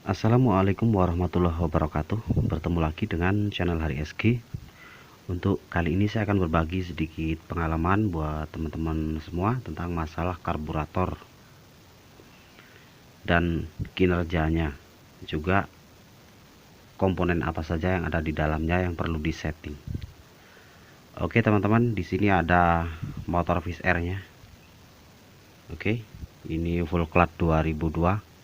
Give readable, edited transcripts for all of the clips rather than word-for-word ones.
Assalamualaikum warahmatullahi wabarakatuh. Bertemu lagi dengan channel Hari SG. Untuk kali ini saya akan berbagi sedikit pengalaman buat teman-teman semua tentang masalah karburator dan kinerjanya, juga komponen apa saja yang ada di dalamnya yang perlu disetting. Oke teman-teman, di sini ada motor Wizz Air-nya. Oke, ini full clad 2002.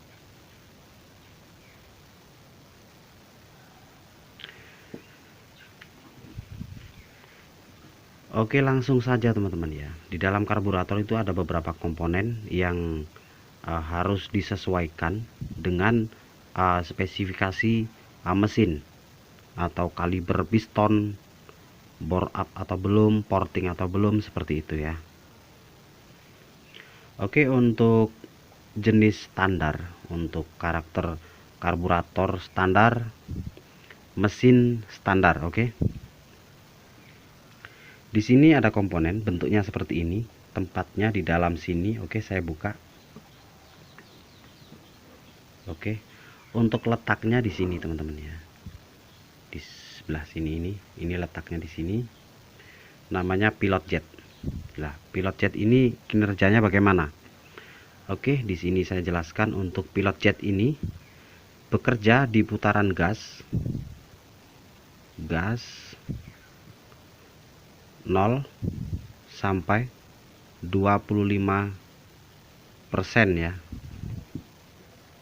Oke, langsung saja teman-teman ya. Di dalam karburator itu ada beberapa komponen yang harus disesuaikan dengan spesifikasi mesin atau kaliber piston, bore up atau belum, porting atau belum, seperti itu ya. Oke, untuk jenis standar, untuk karakter karburator standar, mesin standar. Oke, di sini ada komponen bentuknya seperti ini, tempatnya di dalam sini. Oke, saya buka. Oke, untuk letaknya di sini teman-teman ya, di sebelah sini. Ini letaknya di sini, namanya pilot jet. Nah, pilot jet ini kinerjanya bagaimana? Oke, di sini saya jelaskan. Untuk pilot jet ini bekerja di putaran gas 0 sampai 25% ya.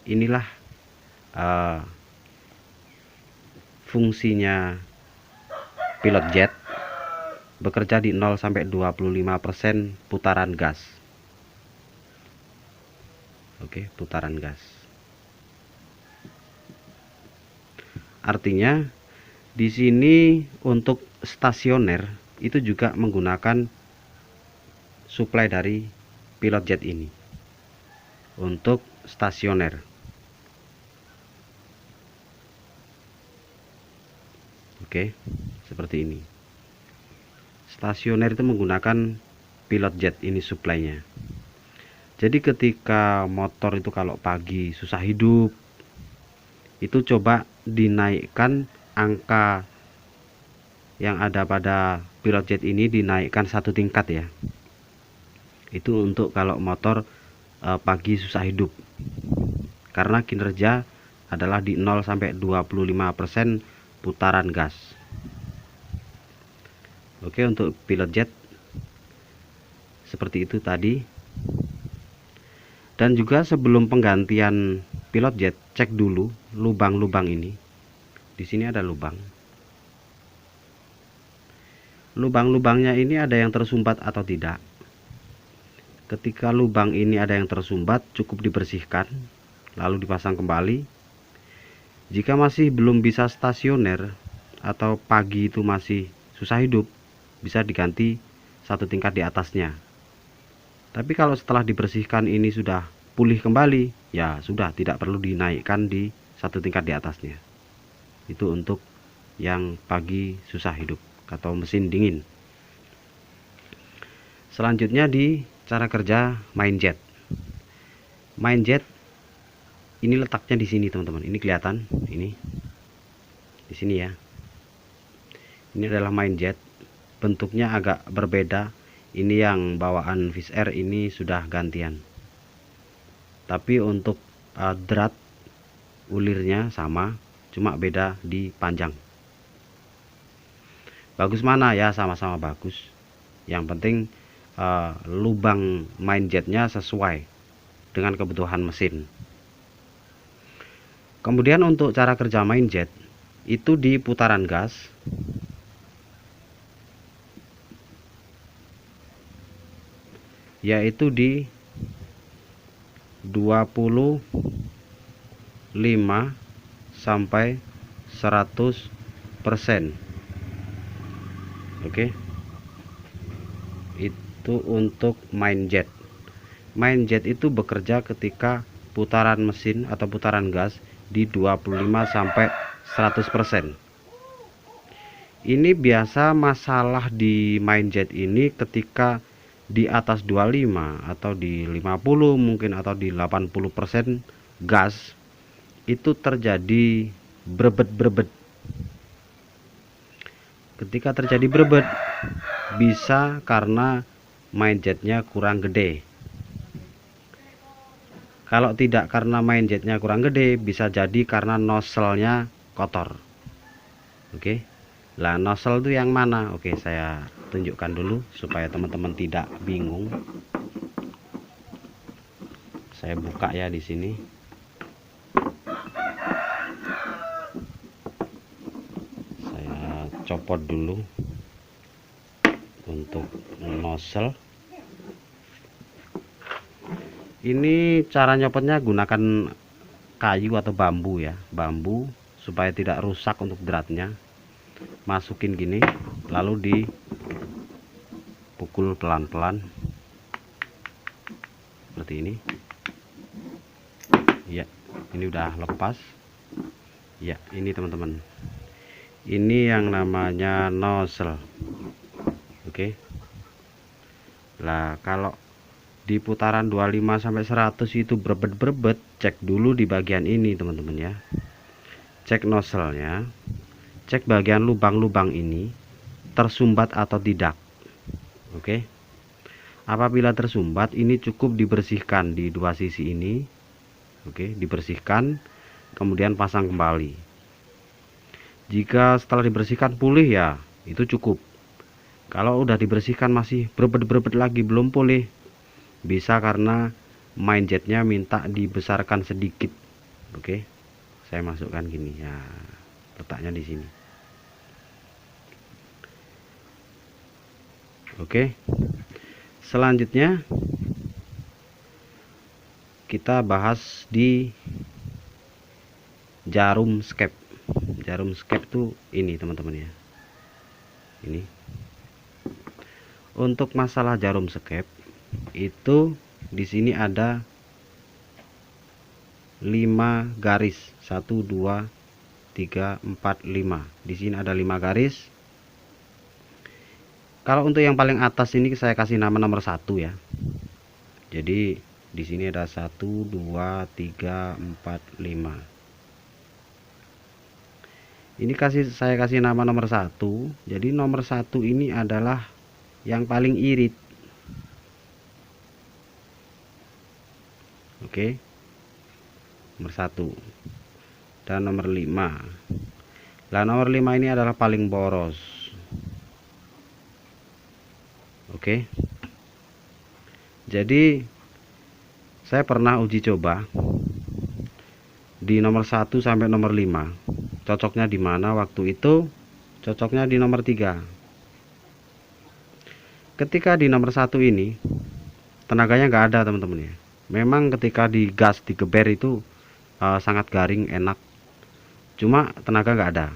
Inilah fungsinya pilot jet, bekerja di 0 sampai 25% putaran gas. Oke, putaran gas. Artinya di sini untuk stasioner itu juga menggunakan suplai dari pilot jet ini untuk stasioner. Oke, seperti ini. Stasioner itu menggunakan pilot jet ini suplainya. Jadi ketika motor itu kalau pagi susah hidup, itu coba dinaikkan angka yang ada pada pilot jet ini, dinaikkan satu tingkat ya. Itu untuk kalau motor pagi susah hidup, karena kinerja adalah di 0 sampai 25% putaran gas. Oke, untuk pilot jet seperti itu tadi. Dan juga sebelum penggantian pilot jet, cek dulu lubang-lubang ini. Di sini ada lubang. Lubang-lubangnya ini ada yang tersumbat atau tidak. Ketika lubang ini ada yang tersumbat, cukup dibersihkan lalu dipasang kembali. Jika masih belum bisa stasioner atau pagi itu masih susah hidup, bisa diganti satu tingkat di atasnya. Tapi kalau setelah dibersihkan ini sudah pulih kembali, ya sudah, tidak perlu dinaikkan di satu tingkat di atasnya. Itu untuk yang pagi susah hidup atau mesin dingin. Selanjutnya di cara kerja main jet. Main jet ini letaknya di sini teman-teman. Ini kelihatan, ini di sini ya. Ini adalah main jet. Bentuknya agak berbeda. Ini yang bawaan Wizz Air, ini sudah gantian. Tapi untuk drat ulirnya sama, cuma beda di panjang. Bagus mana ya, sama-sama bagus. Yang penting lubang main jetnya sesuai dengan kebutuhan mesin. Kemudian untuk cara kerja main jet itu di putaran gas. Yaitu di 25 sampai 100%. Oke, itu untuk main jet. Main jet itu bekerja ketika putaran mesin atau putaran gas di 25 sampai 100%. Ini biasa masalah di main jet ini ketika di atas 25 atau di 50 mungkin atau di 80% gas, itu terjadi brebet-brebet. Ketika terjadi brebet, bisa karena main jetnya kurang gede. Kalau tidak karena main jetnya kurang gede, bisa jadi karena nozzle-nya kotor. Oke. Lah, nozzle itu yang mana? Oke, saya tunjukkan dulu supaya teman-teman tidak bingung. Saya buka ya di sini. Saya copot dulu untuk nozzle. Ini cara nyopotnya gunakan kayu atau bambu ya, bambu supaya tidak rusak untuk dratnya. Masukin gini, lalu dipukul pelan-pelan seperti ini. Ya, ini udah lepas. Ya, ini teman-teman, ini yang namanya nozzle. Oke. Lah, kalau di putaran 25 sampai 100 itu berbet-berbet, cek dulu di bagian ini teman-teman ya. Cek nozzle-nya, cek bagian lubang-lubang ini tersumbat atau tidak. Oke. Apabila tersumbat, ini cukup dibersihkan di dua sisi ini. Oke, dibersihkan, kemudian pasang kembali. Jika setelah dibersihkan pulih ya, itu cukup. Kalau udah dibersihkan masih berbet-berbet lagi, belum pulih, bisa karena main jetnya minta dibesarkan sedikit. Oke, saya masukkan gini ya, letaknya di sini. Oke, selanjutnya kita bahas di jarum skep. Jarum skep tuh ini teman-teman ya. Ini untuk masalah jarum skep itu di sini ada 5 garis, 1 2 3 4 5. Di sini ada 5 garis. Kalau untuk yang paling atas ini saya kasih nama nomor 1 ya. Jadi di sini ada 1 2 3 4 5. Ini saya kasih nama nomor 1. Jadi nomor 1 ini adalah yang paling irit. Oke. Nomor 1 dan nomor 5. Lah, nomor 5 ini adalah paling boros. Oke. Jadi saya pernah uji coba di nomor 1 sampai nomor 5. Cocoknya di mana waktu itu? Cocoknya di nomor 3. Ketika di nomor 1 ini tenaganya nggak ada teman-teman ya. Memang ketika digas, digeber itu sangat garing, enak. Cuma tenaga nggak ada.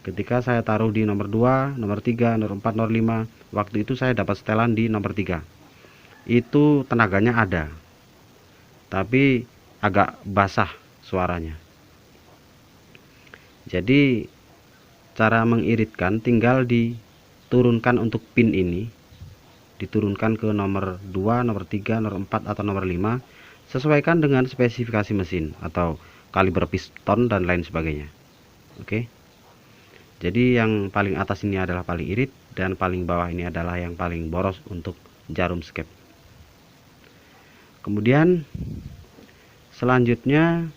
Ketika saya taruh di nomor 2, nomor 3, nomor 4, nomor 5, waktu itu saya dapat setelan di nomor 3. Itu tenaganya ada. Tapi agak basah suaranya. Jadi cara mengiritkan tinggal diturunkan untuk pin ini, diturunkan ke nomor 2, nomor 3, nomor 4 atau nomor 5, sesuaikan dengan spesifikasi mesin atau kaliber piston dan lain sebagainya. Oke. Jadi yang paling atas ini adalah paling irit dan paling bawah ini adalah yang paling boros untuk jarum skep. Kemudian selanjutnya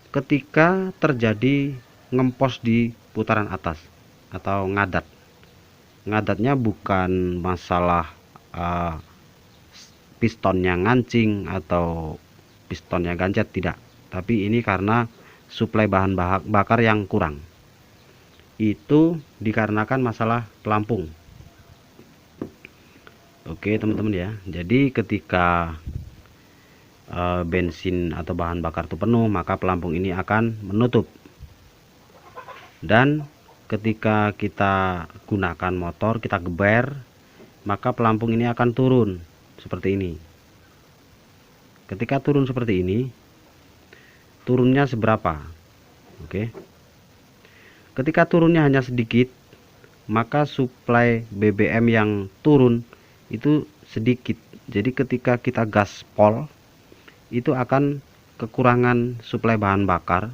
ketika terjadi ngempos di putaran atas atau ngadat. Ngadatnya bukan masalah pistonnya ngancing atau pistonnya gancet, tidak. Tapi ini karena suplai bahan bakar yang kurang. Itu dikarenakan masalah pelampung. Oke teman-teman ya. Jadi ketika bensin atau bahan bakar itu penuh, maka pelampung ini akan menutup. Dan ketika kita gunakan motor, kita geber, maka pelampung ini akan turun seperti ini. Ketika turun seperti ini, turunnya seberapa? Oke. Ketika turunnya hanya sedikit, maka suplai BBM yang turun itu sedikit. Jadi ketika kita gaspol, itu akan kekurangan suplai bahan bakar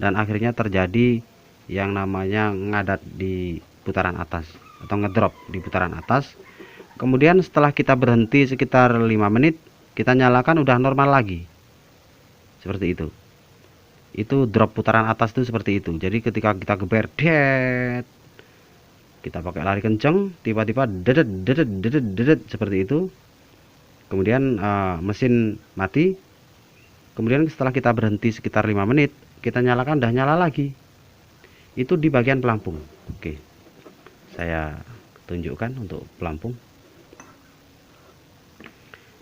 dan akhirnya terjadi yang namanya ngadat di putaran atas atau ngedrop di putaran atas. Kemudian setelah kita berhenti sekitar 5 menit, kita nyalakan udah normal lagi. Seperti itu. Itu drop putaran atas itu seperti itu. Jadi ketika kita geber det, kita pakai lari kenceng, tiba-tiba dedet dedet dedet dedet seperti itu. Kemudian mesin mati. Kemudian setelah kita berhenti sekitar 5 menit, kita nyalakan, udah nyala lagi. Itu di bagian pelampung. Oke, saya tunjukkan untuk pelampung.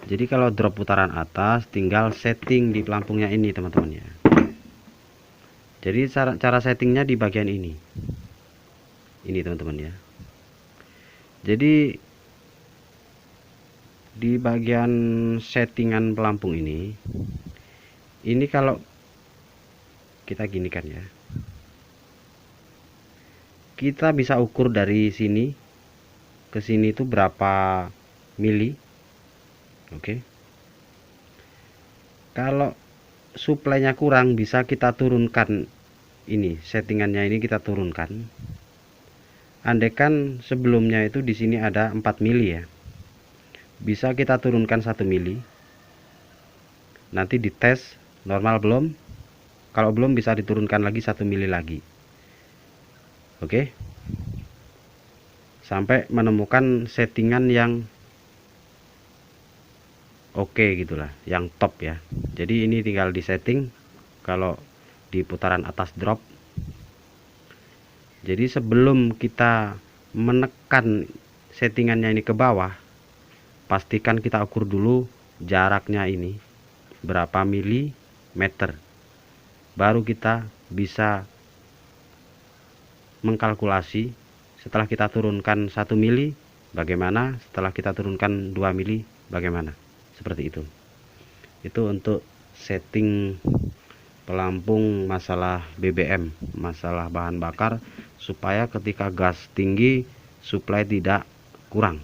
Jadi kalau drop putaran atas, tinggal setting di pelampungnya ini teman-teman ya. Jadi cara settingnya di bagian ini teman-teman ya. Jadi di bagian settingan pelampung ini kalau kita gini kan ya, kita bisa ukur dari sini ke sini itu berapa mili. Oke. Kalau suplainya kurang, bisa kita turunkan ini settingannya, ini kita turunkan. Andaikan sebelumnya itu di sini ada 4 mili ya, bisa kita turunkan 1 mili. Nanti dites normal belum, kalau belum bisa diturunkan lagi 1 mili lagi. Oke, sampai menemukan settingan yang oke gitulah, yang top ya. Jadi ini tinggal di setting kalau di putaran atas drop. Jadi sebelum kita menekan settingannya ini ke bawah, pastikan kita ukur dulu jaraknya ini berapa milimeter, baru kita bisa mengkalkulasi setelah kita turunkan 1 mili bagaimana, setelah kita turunkan 2 mili bagaimana. Seperti itu. Itu untuk setting pelampung masalah BBM, masalah bahan bakar, supaya ketika gas tinggi suplai tidak kurang.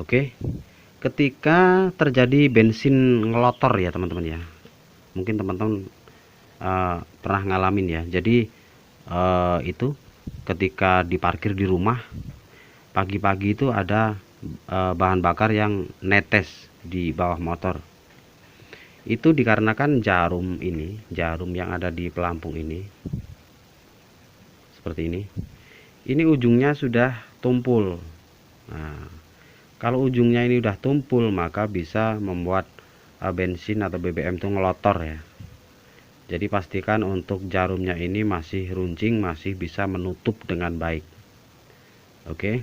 Oke, ketika terjadi bensin ngelotor ya teman-teman ya, mungkin teman-teman pernah ngalamin ya. Jadi itu ketika diparkir di rumah pagi-pagi itu ada bahan bakar yang netes di bawah motor. Itu dikarenakan jarum yang ada di pelampung ini seperti ini ujungnya sudah tumpul. Nah, kalau ujungnya ini udah tumpul, maka bisa membuat bensin atau BBM itu ngelotor ya. Jadi pastikan untuk jarumnya ini masih runcing, masih bisa menutup dengan baik. Oke.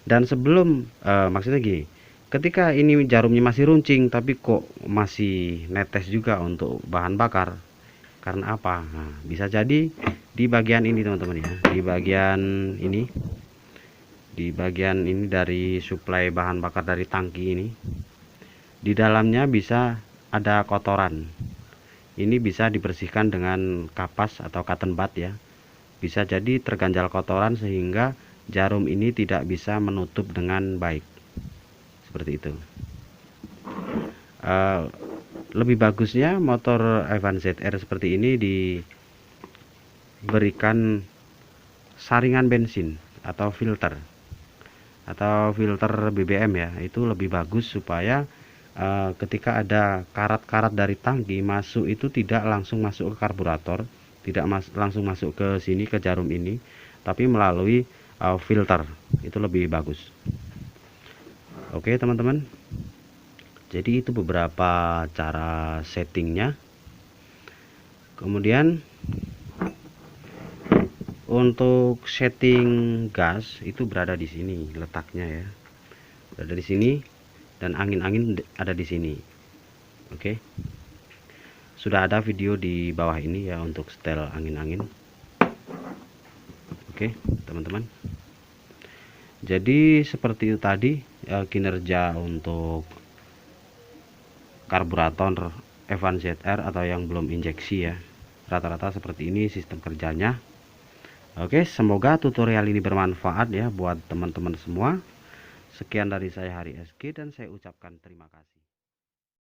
Dan sebelum maksudnya gini, ketika ini jarumnya masih runcing tapi kok masih netes juga untuk bahan bakar, karena apa? Nah, bisa jadi di bagian ini teman-teman ya, di bagian ini dari suplai bahan bakar dari tangki ini, di dalamnya bisa ada kotoran. Ini bisa dibersihkan dengan kapas atau cotton bud ya. Bisa jadi terganjal kotoran sehingga jarum ini tidak bisa menutup dengan baik. Seperti itu. Lebih bagusnya motor Evan ZR seperti ini diberikan saringan bensin atau filter BBM ya. Itu lebih bagus supaya ketika ada karat-karat dari tangki masuk itu tidak langsung masuk ke karburator, tidak langsung masuk ke sini ke jarum ini, tapi melalui filter. Itu lebih bagus. Oke teman-teman, jadi itu beberapa cara settingnya. Kemudian untuk setting gas itu berada di sini letaknya ya, berada di sini, dan angin-angin ada di sini. Oke, sudah ada video di bawah ini ya untuk setel angin-angin. Oke teman-teman, jadi seperti itu tadi kinerja untuk karburator Evan ZR atau yang belum injeksi ya. Rata-rata seperti ini sistem kerjanya. Oke, semoga tutorial ini bermanfaat ya buat teman-teman semua. Sekian dari saya Hari SG dan saya ucapkan terima kasih.